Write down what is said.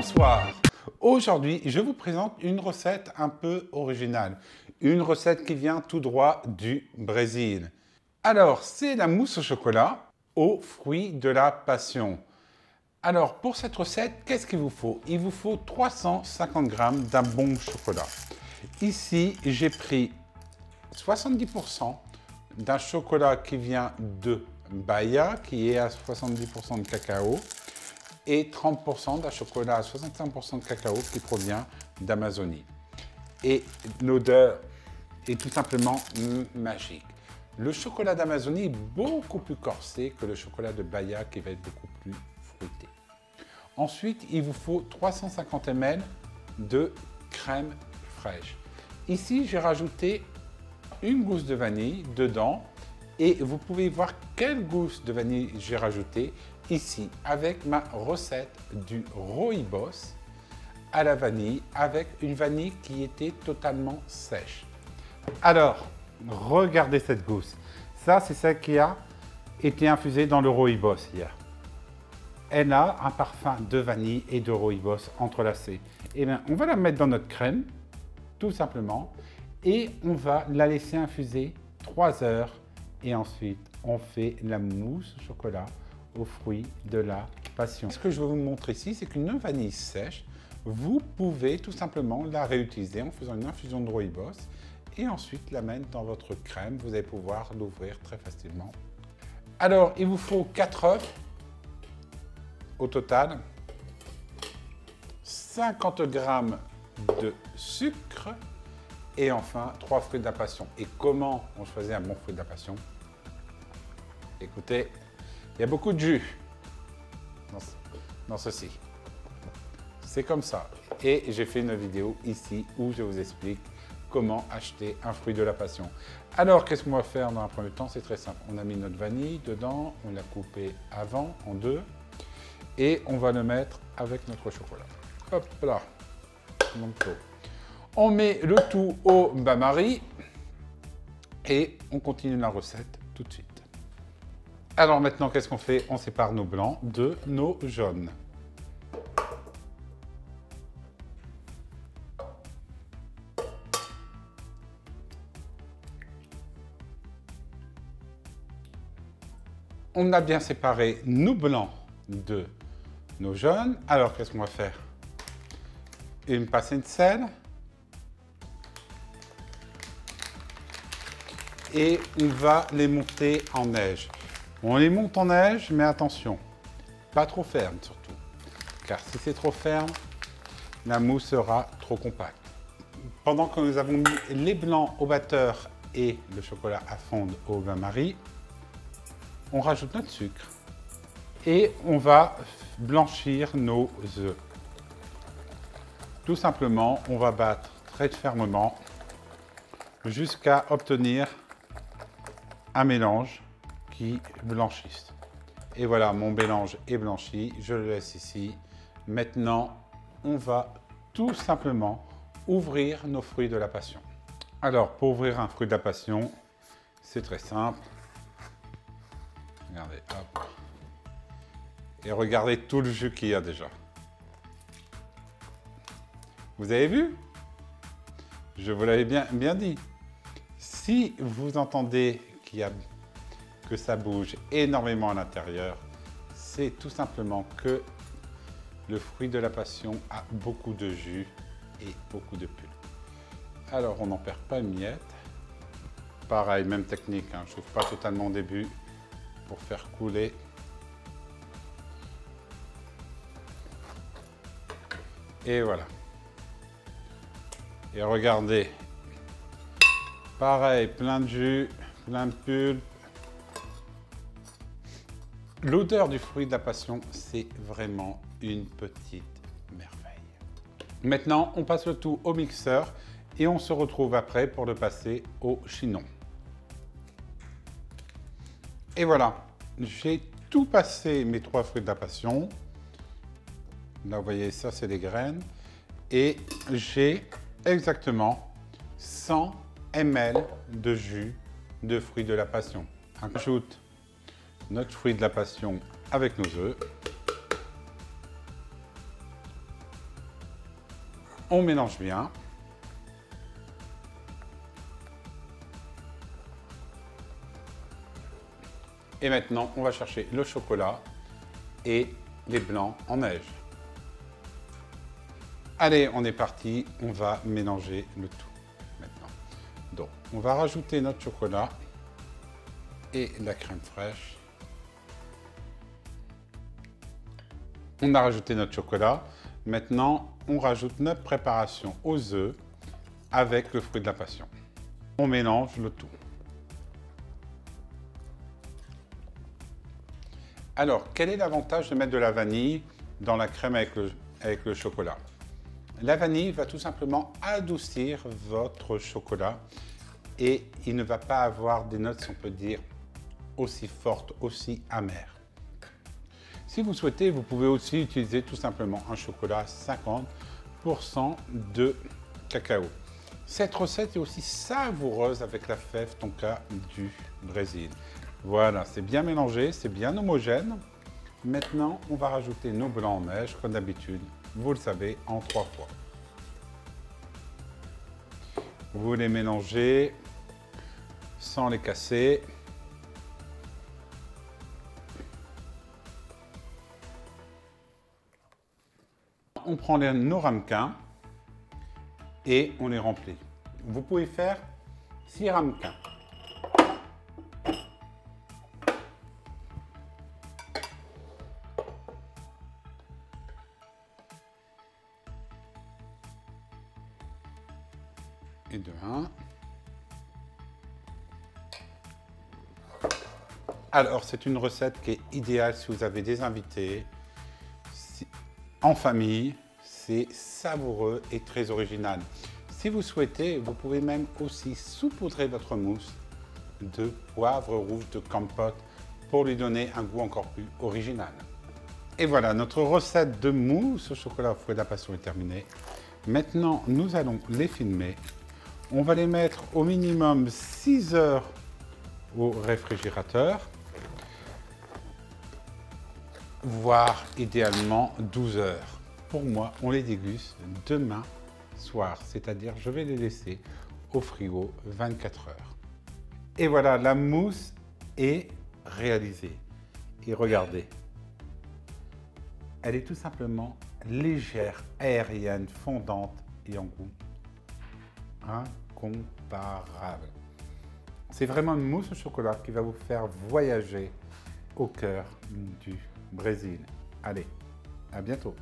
Bonsoir. Aujourd'hui, je vous présente une recette un peu originale. Une recette qui vient tout droit du Brésil. Alors, c'est la mousse au chocolat aux fruits de la passion. Alors, pour cette recette, qu'est-ce qu'il vous faut? Il vous faut 350 g d'un bon chocolat. Ici, j'ai pris 70% d'un chocolat qui vient de Bahia, qui est à 70% de cacao, et 30% d'un chocolat à 65% de cacao qui provient d'Amazonie. Et l'odeur est tout simplement magique. Le chocolat d'Amazonie est beaucoup plus corsé que le chocolat de Bahia qui va être beaucoup plus fruité. Ensuite, il vous faut 350 ml de crème fraîche. Ici, j'ai rajouté une gousse de vanille dedans et vous pouvez voir quelle gousse de vanille j'ai rajouté ici avec ma recette du rooibos à la vanille avec une vanille qui était totalement sèche. Alors, regardez cette gousse. Ça, c'est celle qui a été infusée dans le rooibos hier. Elle a un parfum de vanille et de rooibos entrelacés. Et bien, on va la mettre dans notre crème, tout simplement, et on va la laisser infuser 3 heures. Et ensuite, on fait la mousse au chocolat aux fruits de la passion. Ce que je vais vous montrer ici, c'est qu'une vanille sèche, vous pouvez tout simplement la réutiliser en faisant une infusion de rooibos et ensuite la mettre dans votre crème. Vous allez pouvoir l'ouvrir très facilement. Alors, il vous faut 4 œufs au total, 50 g de sucre et enfin 3 fruits de la passion. Et comment on choisit un bon fruit de la passion? Écoutez, il y a beaucoup de jus dans ceci. C'est comme ça. Et j'ai fait une vidéo ici où je vous explique comment acheter un fruit de la passion. Alors, qu'est-ce qu'on va faire dans un premier temps? C'est très simple. On a mis notre vanille dedans, on l'a coupé avant en deux et on va le mettre avec notre chocolat. Hop là, on met le tout au bain-marie et on continue la recette tout de suite. Alors maintenant, qu'est-ce qu'on fait? On sépare nos blancs de nos jaunes. On a bien séparé nos blancs de nos jaunes. Alors, qu'est-ce qu'on va faire? Une pincée de sel. Et on va les monter en neige. On les monte en neige, mais attention, pas trop ferme surtout. Car si c'est trop ferme, la mousse sera trop compacte. Pendant que nous avons mis les blancs au batteur et le chocolat à fondre au bain-marie, on rajoute notre sucre et on va blanchir nos œufs. Tout simplement, on va battre très fermement jusqu'à obtenir un mélange qui blanchisse. Et voilà, mon mélange est blanchi, je le laisse ici. Maintenant, on va tout simplement ouvrir nos fruits de la passion. Alors, pour ouvrir un fruit de la passion, c'est très simple. Regardez, hop. Et regardez tout le jus qu'il y a déjà. Vous avez vu? Je vous l'avais bien dit. Si vous entendez que ça bouge énormément à l'intérieur, c'est tout simplement que le fruit de la passion a beaucoup de jus et beaucoup de pulpe. Alors on n'en perd pas une miette. Pareil, même technique, hein, je n'ouvre pas totalement au début pour faire couler. Et voilà. Et regardez, pareil, plein de jus, plein de pulpe. L'odeur du fruit de la passion, c'est vraiment une petite merveille. Maintenant, on passe le tout au mixeur et on se retrouve après pour le passer au chinon. Et voilà, j'ai tout passé mes 3 fruits de la passion. Là, vous voyez, ça, c'est les graines. Et j'ai exactement 100 ml de jus de fruits de la passion. On ajoute notre fruit de la passion avec nos œufs. On mélange bien. Et maintenant, on va chercher le chocolat et les blancs en neige. Allez, on est parti. On va mélanger le tout maintenant. Donc, on va rajouter notre chocolat et la crème fraîche. On a rajouté notre chocolat. Maintenant, on rajoute notre préparation aux œufs avec le fruit de la passion. On mélange le tout. Alors, quel est l'avantage de mettre de la vanille dans la crème avec le chocolat? La vanille va tout simplement adoucir votre chocolat et il ne va pas avoir des notes, si on peut dire, aussi fortes, aussi amères. Si vous souhaitez, vous pouvez aussi utiliser tout simplement un chocolat à 50% de cacao. Cette recette est aussi savoureuse avec la fève tonka du Brésil. Voilà, c'est bien mélangé, c'est bien homogène. Maintenant, on va rajouter nos blancs en neige, comme d'habitude, vous le savez, en 3 fois. Vous les mélangez sans les casser. On prend nos ramequins et on les remplit. Vous pouvez faire 6 ramequins. Et de 1. Alors, c'est une recette qui est idéale si vous avez des invités, en famille. C'est savoureux et très original. Si vous souhaitez, vous pouvez même aussi saupoudrer votre mousse de poivre rouge de Campote pour lui donner un goût encore plus original. Et voilà, notre recette de mousse au chocolat au fruit de la passion est terminée. Maintenant, nous allons les filmer. On va les mettre au minimum 6 heures au réfrigérateur, voire idéalement 12 heures. Pour moi, on les déguste demain soir, c'est-à-dire je vais les laisser au frigo 24 heures. Et voilà, la mousse est réalisée. Et regardez, elle est tout simplement légère, aérienne, fondante et en goût incomparable. C'est vraiment une mousse au chocolat qui va vous faire voyager au cœur du Brésil. Allez, à bientôt.